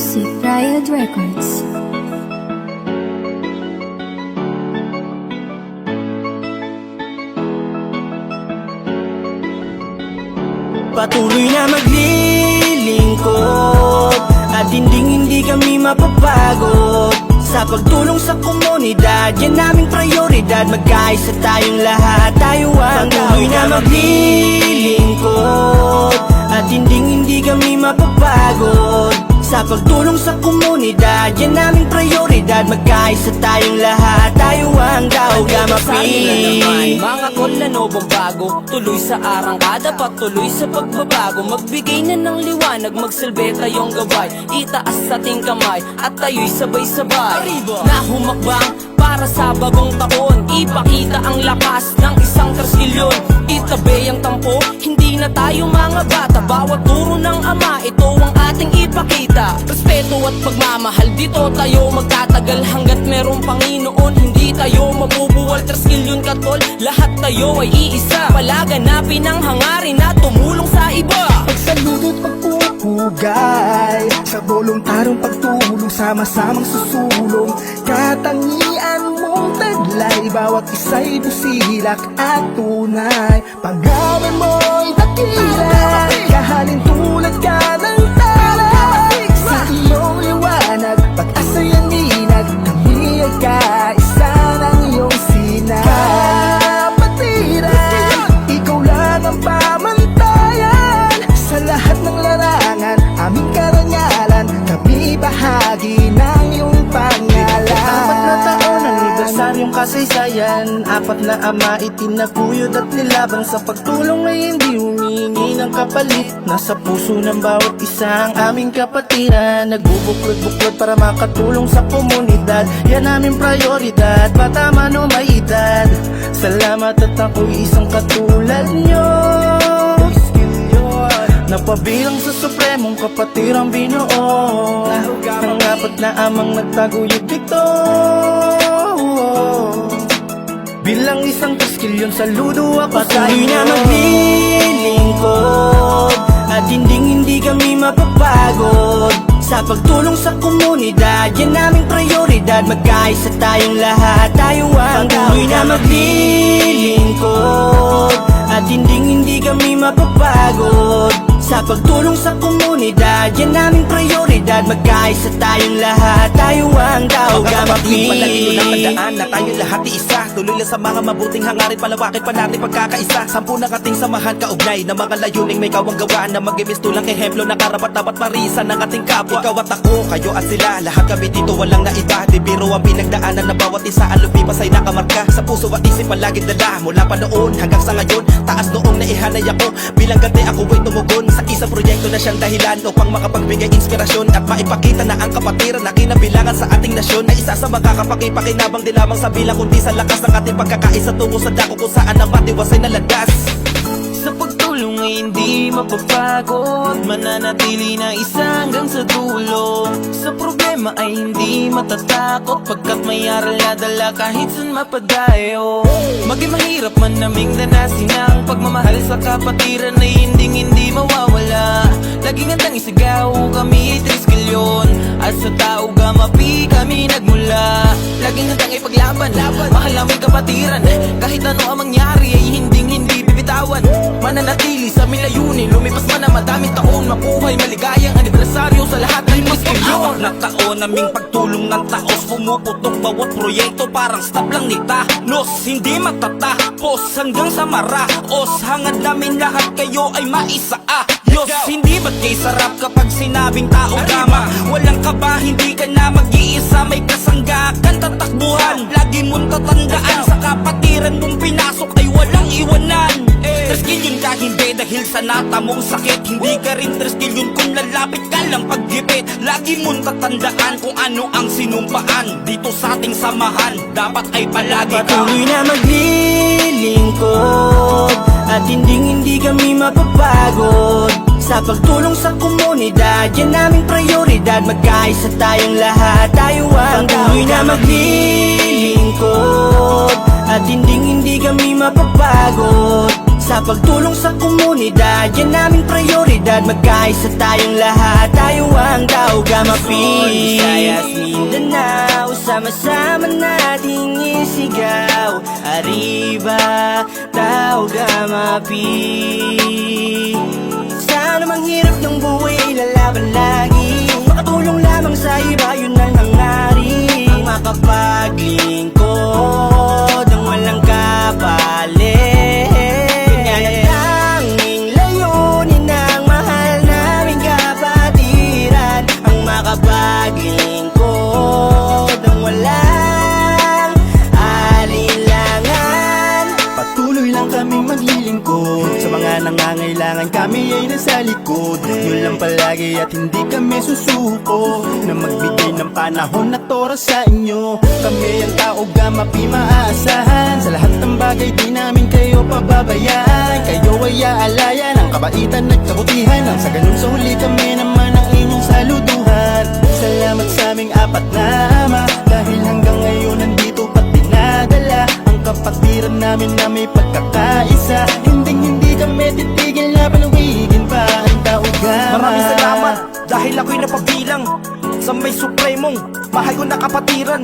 Music Riot Records. Patuloy na maglilingkod at hindi kami mapapagod sa pagtulong sa komunidad. Yan aming prioridad, magkaisa tayong lahat. Tayo ang patuloy na maglilingkod at hindi kami mapapagod sa pagtulong sa komunidad. Yan aming prioridad, magkaisa tayong lahat. Tayo ang Daugamapi. Mga kolano bago, tuloy sa arangkada, patuloy sa pagbabago. Magbigay na ng liwanag, magsilbi tayong gabay. Itaas ating kamay at tayo'y sabay-sabay na humakbang para sa bagong taon. Ipakita ang lakas ng isang trilyon. Itabi ang tampo, hindi na tayo mga bata. Bawat turo ng ama, ito ang ating ipakita. Respeto at pagmamahal, dito tayo magtatagal. Hanggat merong Panginoon, hindi tayo mabubuwal. Trilyon katol, lahat tayo ay iisa. Palaganapin ang hangarin na tumulong sa iba. Pagsaludo't pagpupugay sa voluntarong pagtulong, sama-samang susulong. Katangian mong taglay, bawat isa'y busilak at tunay. Pag-amin mo'y dakila, kahalin tulad ka ng tala. Sa iyong liwanag, pag-asa'y aninag, kami ay kaisa ng iyong sinag. Kapatiran, ikaw lang ang pamantayan sa lahat ng larangan, aming karangalan. Kami bahagi ng iyong pangalan. 4 na taon ang anibersaryong kasaysayan. 4 na ama itinaguyod at nilaban. Sa pagtulong ay hindi humihingi ng kapalit. Nasa puso ng bawat isa ang aming kapatiran. Nagbubuklod-buklod para makatulong sa komunidad. Yan aming prioridad, bata man o may edad. Salamat at ako'y isang katulad nyo, napabilang sa supremong kapatirang binuo. Ang 4 na amang nagtaguyod dito. Bilang isang trilyon, saludo ako sa iyo. Patuloy na maglilingkod at hindi kami mapapagod sa pagtulong sa komunidad. Yan aming prioridad, magkaisa tayong lahat. Tayo ang patuloy na maglilingkod at hindi kami mapapagod sa pagtulong sa komunidad. Yan aming prioridad, magkaisa tayong lahat. Tayo ang Daugamapi. Palagino ng tandaan na tayo lahat isa. Tuloy lang sa mga mabuting hangarin, palawakin pa natin pagkakaisa. 10 na ating samahan, kaugnay na mga layuning may kawang gawa. Na mag-imistulang ehemplo na karapat-dapat parisan ng ating kapwa. Ikaw at ako, kayo at sila, lahat kami dito walang naiba. Di biro ang pinagdaanan na bawat isa ang lumipas ay nakamarka. Sa puso at isip palaging dala, mula pa noon hanggang sa ngayon. Taas noong naihanay ako, bilang ganti ako ay tumugon sa isang proyekto na siyang dahilan upang makapagbigay inspirasyon at maipakita na ang kapatiran na kinabilangan sa ating nasyon ay isa sa makakapakipakinabang di lamang sa bilang kundi sa lakas ng ating pagkakaisa tungo sa dako kung saan ang matiwasay na landas. Sa pagtulong ay hindi mapapagod, mananatili na isa hanggang sa dulo. Sa problema ay hindi matatakot, pagkat may aral na dala kahit saan mapadayo. Maging mahirap man naming danasin ang pagmamahal sa kapatiran ay hindi mawawala. Laging handang isigaw, kami ay trilyon at sa Daugamapi kami nagmula. Laging handang ipaglaban, mahal namin kapatiran. Kahit ano ang mangyari ay hindi bibitawan. Mananatili sa milayunin, lumipas man na madaming taon. Mabuhay maligayang anibersaryo sa lahat ng mas milyon. 4 na taon naming pagtulong ng taos, pumuputok bawat proyekto parang stop lang ni Thanos. Hindi matatapos hanggang sa maraos. Hangad namin lahat kayo ay maisaayos. Hindi ba't kay sarap kapag sinabing Daugama? Walang kaba, hindi ka na mag-iisa. May kasangga kang tatakbuhan. Lagi mong tatandaan, sa kapatiran mong pinasok ay walang iwanan. Trilyon ka hindi dahil sa natamong sakit. Hindi ka rin trilyon kung lalapit ka lang paggipit. Lagi mong tatandaan kung ano ang sinumpaan. Dito sa ating samahan, dapat ay palagi ka. Patuloy na maglilingkod at hindi kami mapapagod sa pagtulong sa komunidad. Yan aming prioridad, magkaisa tayong lahat. Tayo ang patuloy na maglilingkod at hindi kami mapapagod Sa pagtulong sa komunidad, yan naming prioridad. Magkaisa tayong lahat, tayo ang Taugamapi. Visayas, Mindanao, sama-sama nating isigaw. Arriba, Taugamapi. Sana mang hirap ng buhay ay lalaban lagi. Makatulong lamang sa iba, yun ang hangarin. Ang makapaglingkod ng walang kapalit. Ganyan ang tanging layunin ng mahal naming kapatiran. Ang makapaglingkod ng walang alinlangan. Patuloy lang kami maglilingkod sa mga nangangailangan, kami ay nasa likod. Yun lang palagi at hindi kami susuko na magbigay ng panahon at oras sa inyo. Kami ang Taugamapi maaasahan. Sa lahat ng bagay di namin kayo pababayaan. Kayo ay aalayan ang kabaitan at kabutihan. Nang sa ganun sa huli kami naman ang inyong saluduhan. Salamat sa aming apat na ama, dahil hanggang ngayon nandito pa't dinadala ang kapatiran namin na may pagkakaisa. Hindi kami titigil na panuwigin pa ang Taugama. Maraming salamat dahil ako'y napabilang sa may supremong bahay ko na kapatiran.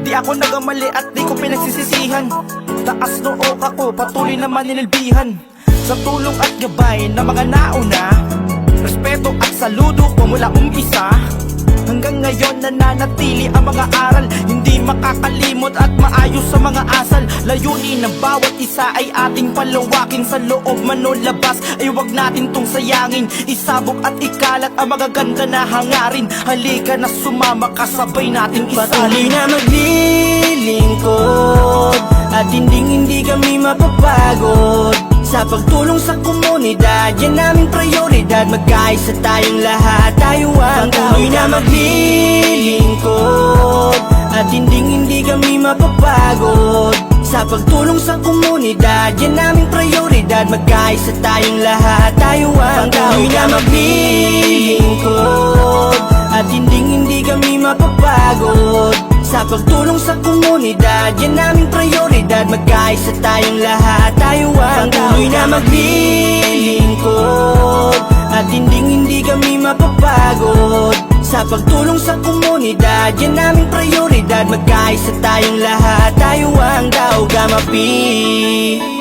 Di ako nagamali at di ko pinagsisisihan. Taas noo ako, patuloy naman nililbihan. Sa tulong at gabay ng mga nauna, respeto at saludo ko mula umpisa. Hanggang ngayon nananatili ang mga aral, hindi makakalimot at maayos sa mga asal. Layunin ng bawat isa ay ating palawakin. Sa loob man o labas ay huwag natin tong sayangin. Isabog at ikalat ang magaganda na hangarin. Halika na sumama, kasabay natin Patuloy isalin. na maglilingkod at hindi kami mapapagod. Sa pagtulong sa komunidad, yan naming prioridad. Magkaisa tayong lahat, tayo ang Patuloy na maglilingkod at hindi kami mapapagod. Sa pagtulong sa komunidad, yan naming prioridad. Magkaisa tayong lahat, tayo ang Patuloy na maglilingkod at hindi kami mapapagod. Sa pagtulong sa komunidad, yan naming prioridad. Magkaisa tayong lahat, tayo ang Patuloy na maglilingkod at hindi kami mapapagod. Sa pagtulong sa komunidad, yan naming prioridad. Magkaisa tayong lahat, tayo ang Taugamapi.